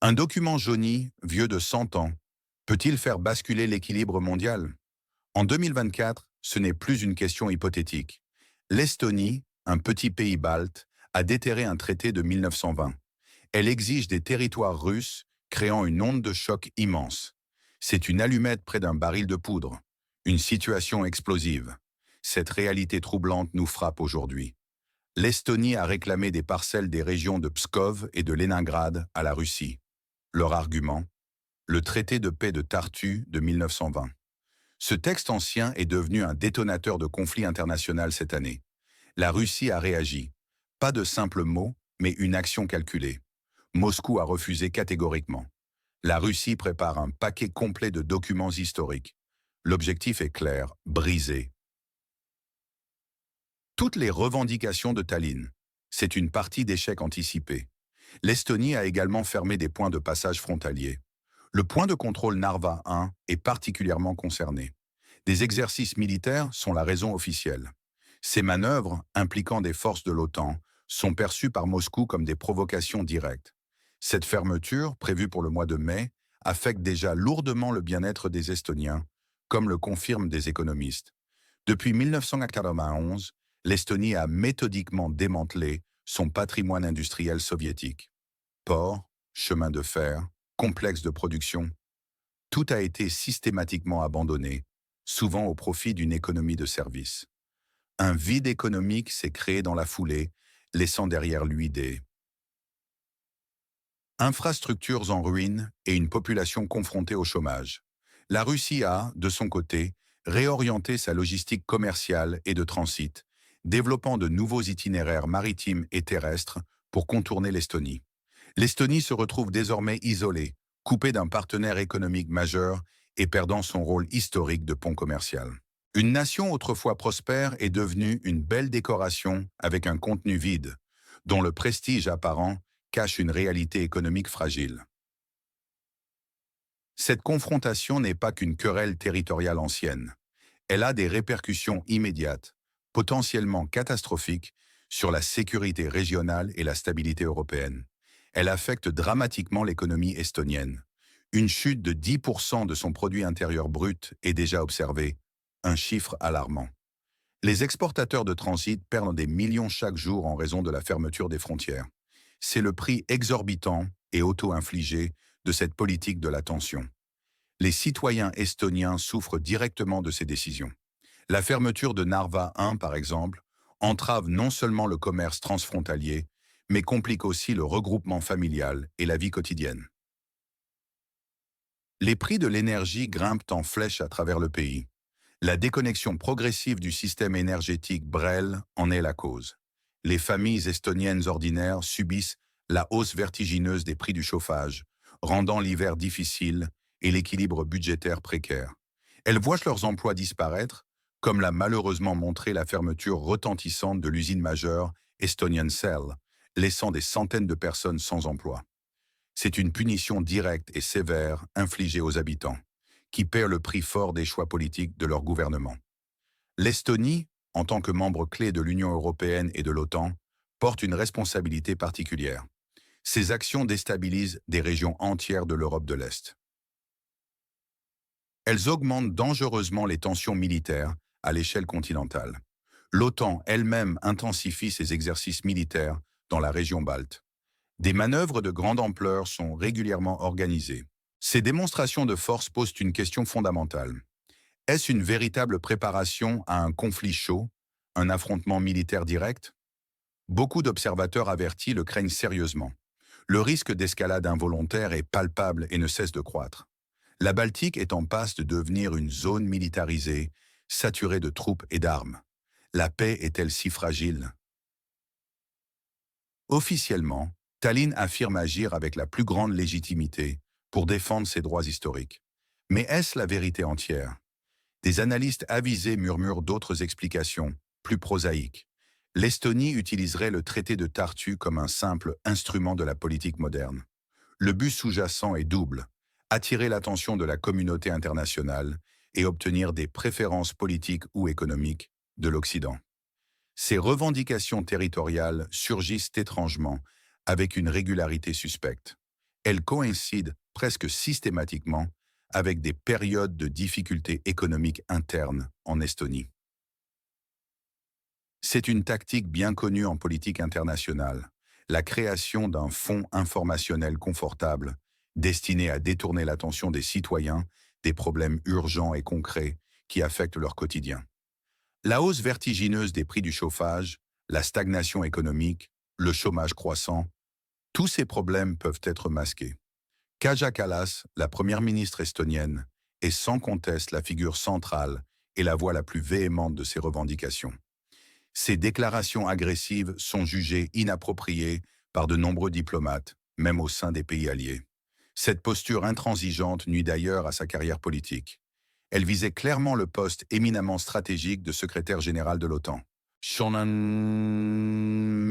Un document jauni, vieux de 100 ans, peut-il faire basculer l'équilibre mondial? En 2024, ce n'est plus une question hypothétique. L'Estonie, un petit pays balte, a déterré un traité de 1920. Elle exige des territoires russes, créant une onde de choc immense. C'est une allumette près d'un baril de poudre. Une situation explosive. Cette réalité troublante nous frappe aujourd'hui. L'Estonie a réclamé des parcelles des régions de Pskov et de Leningrad à la Russie. Leur argument? Le traité de paix de Tartu de 1920. Ce texte ancien est devenu un détonateur de conflits international cette année. La Russie a réagi. Pas de simples mots, mais une action calculée. Moscou a refusé catégoriquement. La Russie prépare un paquet complet de documents historiques. L'objectif est clair, briser toutes les revendications de Tallinn. C'est une partie d'échec anticipé. L'Estonie a également fermé des points de passage frontaliers. Le point de contrôle Narva 1 est particulièrement concerné. Des exercices militaires sont la raison officielle. Ces manœuvres, impliquant des forces de l'OTAN, sont perçues par Moscou comme des provocations directes. Cette fermeture, prévue pour le mois de mai, affecte déjà lourdement le bien-être des Estoniens, comme le confirment des économistes. Depuis 1991, l'Estonie a méthodiquement démantelé son patrimoine industriel soviétique. Ports, chemins de fer, complexes de production, tout a été systématiquement abandonné, souvent au profit d'une économie de services. Un vide économique s'est créé dans la foulée, laissant derrière lui des infrastructures en ruine et une population confrontée au chômage. La Russie a, de son côté, réorienté sa logistique commerciale et de transit, développant de nouveaux itinéraires maritimes et terrestres pour contourner l'Estonie. L'Estonie se retrouve désormais isolée, coupée d'un partenaire économique majeur et perdant son rôle historique de pont commercial. Une nation autrefois prospère est devenue une belle décoration avec un contenu vide, dont le prestige apparent cache une réalité économique fragile. Cette confrontation n'est pas qu'une querelle territoriale ancienne. Elle a des répercussions immédiates, potentiellement catastrophiques, sur la sécurité régionale et la stabilité européenne. Elle affecte dramatiquement l'économie estonienne. Une chute de 10% de son produit intérieur brut est déjà observée, un chiffre alarmant. Les exportateurs de transit perdent des millions chaque jour en raison de la fermeture des frontières. C'est le prix exorbitant et auto-infligé de cette politique de la tension. Les citoyens estoniens souffrent directement de ces décisions. La fermeture de Narva 1, par exemple, entrave non seulement le commerce transfrontalier, mais complique aussi le regroupement familial et la vie quotidienne. Les prix de l'énergie grimpent en flèche à travers le pays. La déconnexion progressive du système énergétique Brel en est la cause. Les familles estoniennes ordinaires subissent la hausse vertigineuse des prix du chauffage, rendant l'hiver difficile et l'équilibre budgétaire précaire. Elles voient leurs emplois disparaître, comme l'a malheureusement montré la fermeture retentissante de l'usine majeure Estonian Cell, laissant des centaines de personnes sans emploi. C'est une punition directe et sévère infligée aux habitants, qui paient le prix fort des choix politiques de leur gouvernement. L'Estonie, en tant que membre clé de l'Union européenne et de l'OTAN, porte une responsabilité particulière. Ces actions déstabilisent des régions entières de l'Europe de l'Est. Elles augmentent dangereusement les tensions militaires à l'échelle continentale. L'OTAN elle-même intensifie ses exercices militaires dans la région balte. Des manœuvres de grande ampleur sont régulièrement organisées. Ces démonstrations de force posent une question fondamentale. Est-ce une véritable préparation à un conflit chaud, un affrontement militaire direct? Beaucoup d'observateurs avertis le craignent sérieusement. Le risque d'escalade involontaire est palpable et ne cesse de croître. La Baltique est en passe de devenir une zone militarisée, saturée de troupes et d'armes. La paix est-elle si fragile? Officiellement, Tallinn affirme agir avec la plus grande légitimité pour défendre ses droits historiques. Mais est-ce la vérité entière? Des analystes avisés murmurent d'autres explications, plus prosaïques. L'Estonie utiliserait le traité de Tartu comme un simple instrument de la politique moderne. Le but sous-jacent est double: attirer l'attention de la communauté internationale et obtenir des préférences politiques ou économiques de l'Occident. Ces revendications territoriales surgissent étrangement avec une régularité suspecte. Elle coïncide presque systématiquement avec des périodes de difficultés économiques internes en Estonie. C'est une tactique bien connue en politique internationale, la création d'un fonds informationnel confortable destiné à détourner l'attention des citoyens des problèmes urgents et concrets qui affectent leur quotidien. La hausse vertigineuse des prix du chauffage, la stagnation économique, le chômage croissant, tous ces problèmes peuvent être masqués. Kaja Kallas, la première ministre estonienne, est sans conteste la figure centrale et la voix la plus véhémente de ces revendications. Ces déclarations agressives sont jugées inappropriées par de nombreux diplomates, même au sein des pays alliés. Cette posture intransigeante nuit d'ailleurs à sa carrière politique. Elle visait clairement le poste éminemment stratégique de secrétaire général de l'OTAN.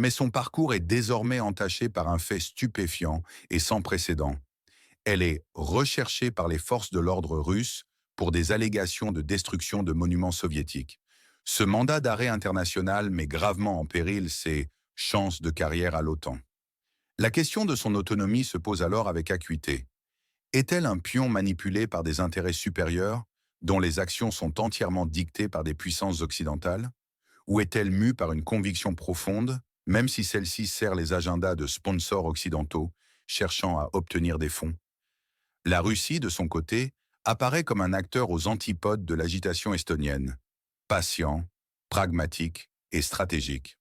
Mais son parcours est désormais entaché par un fait stupéfiant et sans précédent. Elle est recherchée par les forces de l'ordre russes pour des allégations de destruction de monuments soviétiques. Ce mandat d'arrêt international met gravement en péril ses chances de carrière à l'OTAN. La question de son autonomie se pose alors avec acuité. Est-elle un pion manipulé par des intérêts supérieurs, dont les actions sont entièrement dictées par des puissances occidentales? Ou est-elle mue par une conviction profonde, même si celle-ci sert les agendas de sponsors occidentaux cherchant à obtenir des fonds? La Russie, de son côté, apparaît comme un acteur aux antipodes de l'agitation estonienne, patient, pragmatique et stratégique.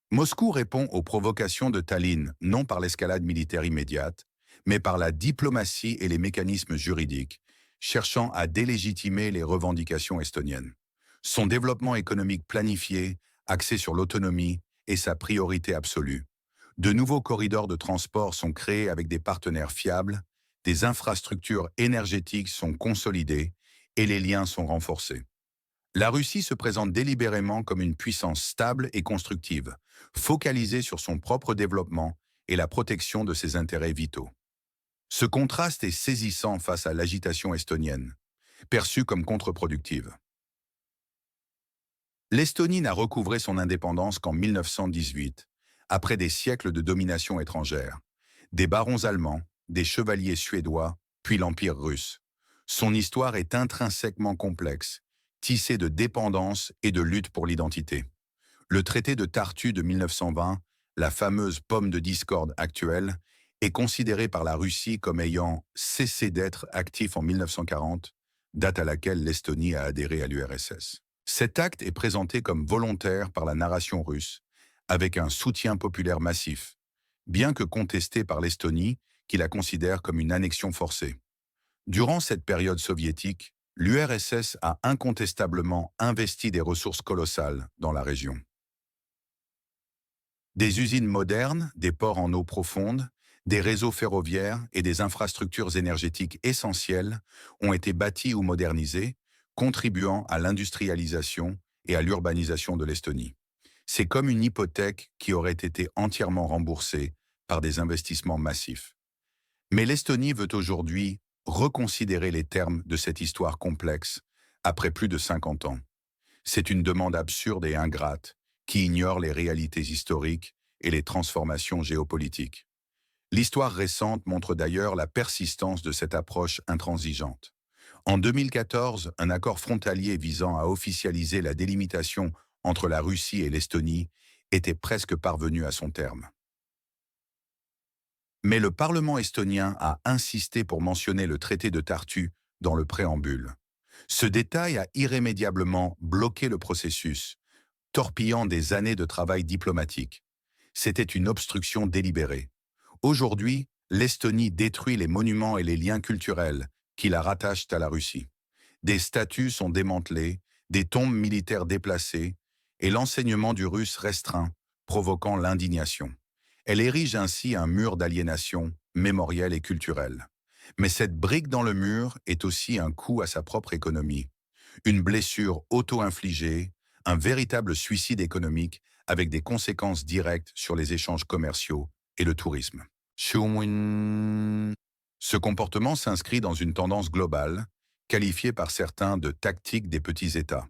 Moscou répond aux provocations de Tallinn non par l'escalade militaire immédiate, mais par la diplomatie et les mécanismes juridiques, cherchant à délégitimer les revendications estoniennes. Son développement économique planifié, axé sur l'autonomie, est sa priorité absolue. De nouveaux corridors de transport sont créés avec des partenaires fiables, des infrastructures énergétiques sont consolidées et les liens sont renforcés. La Russie se présente délibérément comme une puissance stable et constructive, focalisée sur son propre développement et la protection de ses intérêts vitaux. Ce contraste est saisissant face à l'agitation estonienne, perçue comme contre-productive. L'Estonie n'a recouvré son indépendance qu'en 1918, après des siècles de domination étrangère, des barons allemands, des chevaliers suédois, puis l'Empire russe. Son histoire est intrinsèquement complexe, tissée de dépendance et de lutte pour l'identité. Le traité de Tartu de 1920, la fameuse pomme de discorde actuelle, est considéré par la Russie comme ayant cessé d'être actif en 1940, date à laquelle l'Estonie a adhéré à l'URSS. Cet acte est présenté comme volontaire par la narration russe, avec un soutien populaire massif, bien que contesté par l'Estonie, qui la considère comme une annexion forcée. Durant cette période soviétique, l'URSS a incontestablement investi des ressources colossales dans la région. Des usines modernes, des ports en eau profonde, des réseaux ferroviaires et des infrastructures énergétiques essentielles ont été bâtis ou modernisés, contribuant à l'industrialisation et à l'urbanisation de l'Estonie. C'est comme une hypothèque qui aurait été entièrement remboursée par des investissements massifs. Mais l'Estonie veut aujourd'hui reconsidérer les termes de cette histoire complexe après plus de 50 ans. C'est une demande absurde et ingrate qui ignore les réalités historiques et les transformations géopolitiques. L'histoire récente montre d'ailleurs la persistance de cette approche intransigeante. En 2014, un accord frontalier visant à officialiser la délimitation entre la Russie et l'Estonie était presque parvenu à son terme. Mais le Parlement estonien a insisté pour mentionner le traité de Tartu dans le préambule. Ce détail a irrémédiablement bloqué le processus, torpillant des années de travail diplomatique. C'était une obstruction délibérée. Aujourd'hui, l'Estonie détruit les monuments et les liens culturels qui la rattachent à la Russie. Des statues sont démantelées, des tombes militaires déplacées, et l'enseignement du russe restreint, provoquant l'indignation. Elle érige ainsi un mur d'aliénation mémorielle et culturelle. Mais cette brique dans le mur est aussi un coup à sa propre économie. Une blessure auto-infligée, un véritable suicide économique avec des conséquences directes sur les échanges commerciaux et le tourisme. Ce comportement s'inscrit dans une tendance globale, qualifiée par certains de tactique des petits États.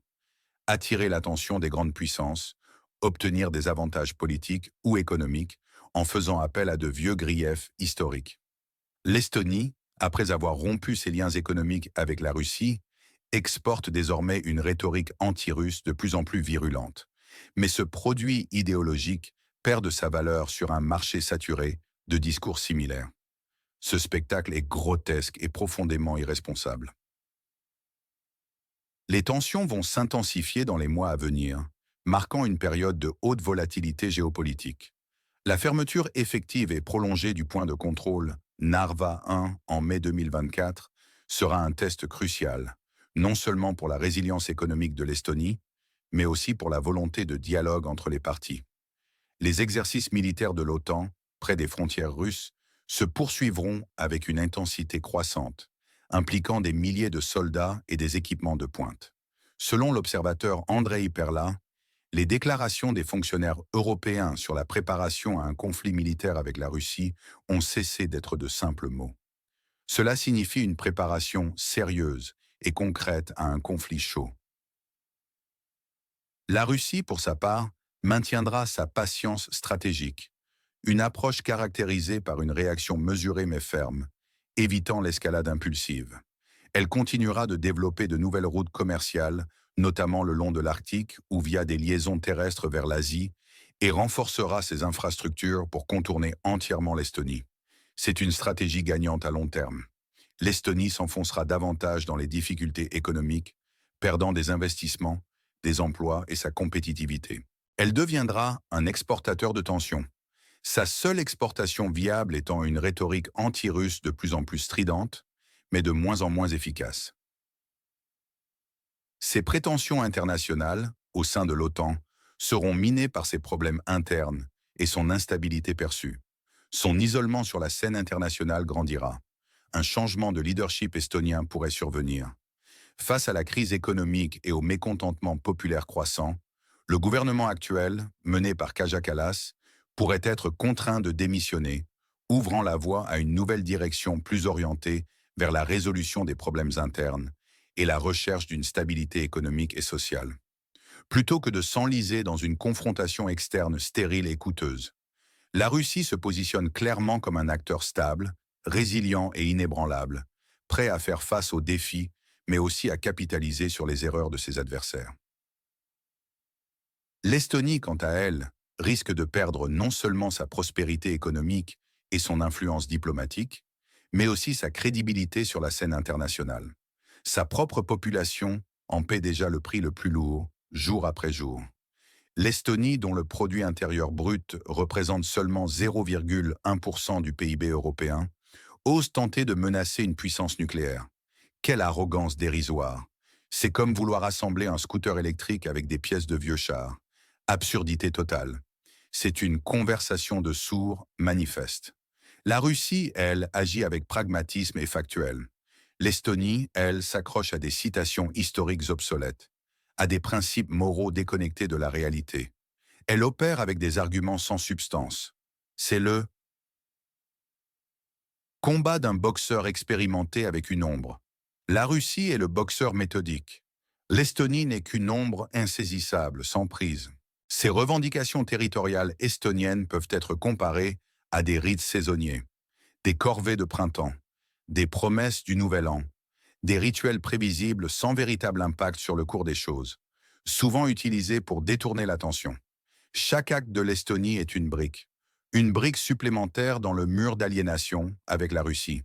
Attirer l'attention des grandes puissances, obtenir des avantages politiques ou économiques, en faisant appel à de vieux griefs historiques. L'Estonie, après avoir rompu ses liens économiques avec la Russie, exporte désormais une rhétorique anti-russe de plus en plus virulente. Mais ce produit idéologique perd de sa valeur sur un marché saturé de discours similaires. Ce spectacle est grotesque et profondément irresponsable. Les tensions vont s'intensifier dans les mois à venir, marquant une période de haute volatilité géopolitique. La fermeture effective et prolongée du point de contrôle Narva 1 en mai 2024 sera un test crucial, non seulement pour la résilience économique de l'Estonie, mais aussi pour la volonté de dialogue entre les parties. Les exercices militaires de l'OTAN, près des frontières russes, se poursuivront avec une intensité croissante, impliquant des milliers de soldats et des équipements de pointe. Selon l'observateur Andrei Perla, les déclarations des fonctionnaires européens sur la préparation à un conflit militaire avec la Russie ont cessé d'être de simples mots. Cela signifie une préparation sérieuse et concrète à un conflit chaud. La Russie, pour sa part, maintiendra sa patience stratégique, une approche caractérisée par une réaction mesurée mais ferme, évitant l'escalade impulsive. Elle continuera de développer de nouvelles routes commerciales, notamment le long de l'Arctique ou via des liaisons terrestres vers l'Asie, et renforcera ses infrastructures pour contourner entièrement l'Estonie. C'est une stratégie gagnante à long terme. L'Estonie s'enfoncera davantage dans les difficultés économiques, perdant des investissements, des emplois et sa compétitivité. Elle deviendra un exportateur de tensions. Sa seule exportation viable étant une rhétorique anti-russe de plus en plus stridente, mais de moins en moins efficace. Ses prétentions internationales, au sein de l'OTAN, seront minées par ses problèmes internes et son instabilité perçue. Son isolement sur la scène internationale grandira. Un changement de leadership estonien pourrait survenir. Face à la crise économique et au mécontentement populaire croissant, le gouvernement actuel, mené par Kaja Kallas, pourrait être contraint de démissionner, ouvrant la voie à une nouvelle direction plus orientée vers la résolution des problèmes internes et la recherche d'une stabilité économique et sociale, plutôt que de s'enliser dans une confrontation externe stérile et coûteuse. La Russie se positionne clairement comme un acteur stable, résilient et inébranlable, prêt à faire face aux défis, mais aussi à capitaliser sur les erreurs de ses adversaires. L'Estonie, quant à elle, risque de perdre non seulement sa prospérité économique et son influence diplomatique, mais aussi sa crédibilité sur la scène internationale. Sa propre population en paie déjà le prix le plus lourd, jour après jour. L'Estonie, dont le produit intérieur brut représente seulement 0,1% du PIB européen, ose tenter de menacer une puissance nucléaire. Quelle arrogance dérisoire! C'est comme vouloir assembler un scooter électrique avec des pièces de vieux chars. Absurdité totale. C'est une conversation de sourds manifeste. La Russie, elle, agit avec pragmatisme et factuel. L'Estonie, elle, s'accroche à des citations historiques obsolètes, à des principes moraux déconnectés de la réalité. Elle opère avec des arguments sans substance. C'est le combat d'un boxeur expérimenté avec une ombre. La Russie est le boxeur méthodique. L'Estonie n'est qu'une ombre insaisissable, sans prise. Ces revendications territoriales estoniennes peuvent être comparées à des rites saisonniers, des corvées de printemps, des promesses du nouvel an, des rituels prévisibles sans véritable impact sur le cours des choses, souvent utilisés pour détourner l'attention. Chaque acte de l'Estonie est une brique supplémentaire dans le mur d'aliénation avec la Russie.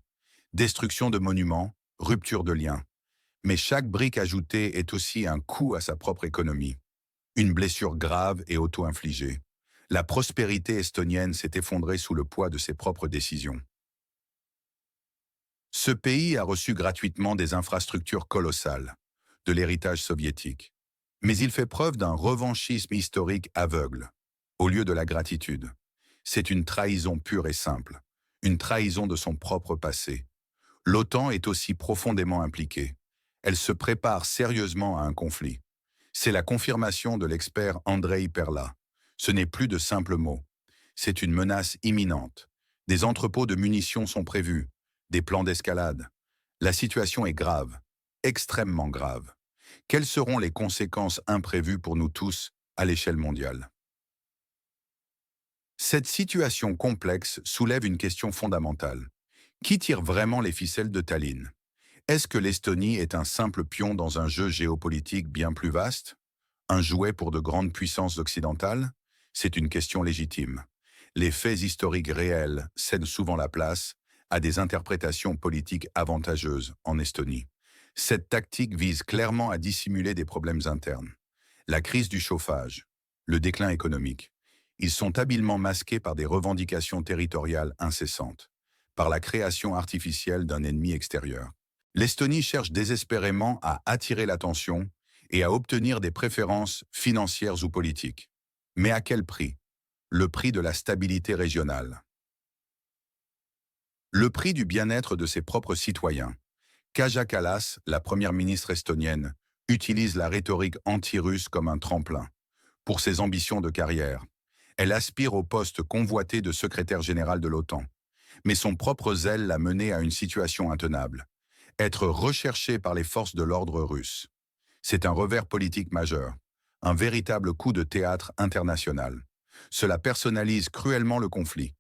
Destruction de monuments, rupture de liens. Mais chaque brique ajoutée est aussi un coup à sa propre économie. Une blessure grave et auto-infligée. La prospérité estonienne s'est effondrée sous le poids de ses propres décisions. Ce pays a reçu gratuitement des infrastructures colossales, de l'héritage soviétique. Mais il fait preuve d'un revanchisme historique aveugle, au lieu de la gratitude. C'est une trahison pure et simple, une trahison de son propre passé. L'OTAN est aussi profondément impliquée. Elle se prépare sérieusement à un conflit. C'est la confirmation de l'expert Andrei Perla. Ce n'est plus de simples mots. C'est une menace imminente. Des entrepôts de munitions sont prévus, des plans d'escalade. La situation est grave, extrêmement grave. Quelles seront les conséquences imprévues pour nous tous à l'échelle mondiale? Cette situation complexe soulève une question fondamentale. Qui tire vraiment les ficelles de Tallinn? Est-ce que l'Estonie est un simple pion dans un jeu géopolitique bien plus vaste? Un jouet pour de grandes puissances occidentales? C'est une question légitime. Les faits historiques réels cèdent souvent la place à des interprétations politiques avantageuses en Estonie. Cette tactique vise clairement à dissimuler des problèmes internes. La crise du chauffage, le déclin économique. Ils sont habilement masqués par des revendications territoriales incessantes, par la création artificielle d'un ennemi extérieur. L'Estonie cherche désespérément à attirer l'attention et à obtenir des préférences financières ou politiques. Mais à quel prix? Le prix de la stabilité régionale. Le prix du bien-être de ses propres citoyens. Kaja Kallas, la première ministre estonienne, utilise la rhétorique anti-russe comme un tremplin. Pour ses ambitions de carrière, elle aspire au poste convoité de secrétaire général de l'OTAN. Mais son propre zèle l'a menée à une situation intenable. Être recherchée par les forces de l'ordre russe. C'est un revers politique majeur, un véritable coup de théâtre international. Cela personnalise cruellement le conflit.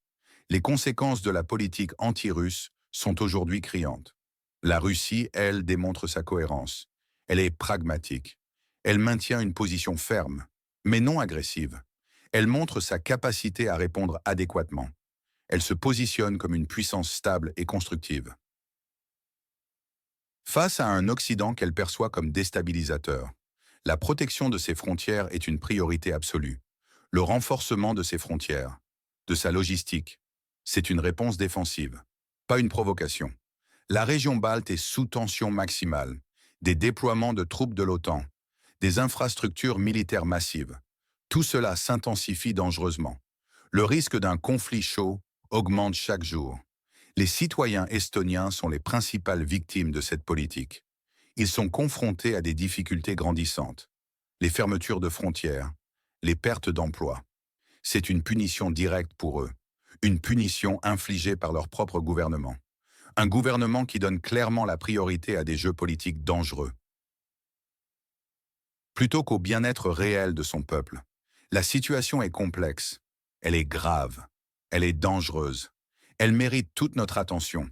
Les conséquences de la politique anti-russe sont aujourd'hui criantes. La Russie, elle, démontre sa cohérence. Elle est pragmatique. Elle maintient une position ferme, mais non agressive. Elle montre sa capacité à répondre adéquatement. Elle se positionne comme une puissance stable et constructive. Face à un Occident qu'elle perçoit comme déstabilisateur, la protection de ses frontières est une priorité absolue. Le renforcement de ses frontières, de sa logistique, c'est une réponse défensive, pas une provocation. La région balte est sous tension maximale, des déploiements de troupes de l'OTAN, des infrastructures militaires massives. Tout cela s'intensifie dangereusement. Le risque d'un conflit chaud augmente chaque jour. Les citoyens estoniens sont les principales victimes de cette politique. Ils sont confrontés à des difficultés grandissantes. Les fermetures de frontières, les pertes d'emplois. C'est une punition directe pour eux. Une punition infligée par leur propre gouvernement. Un gouvernement qui donne clairement la priorité à des jeux politiques dangereux. Plutôt qu'au bien-être réel de son peuple. La situation est complexe. Elle est grave. Elle est dangereuse. Elle mérite toute notre attention.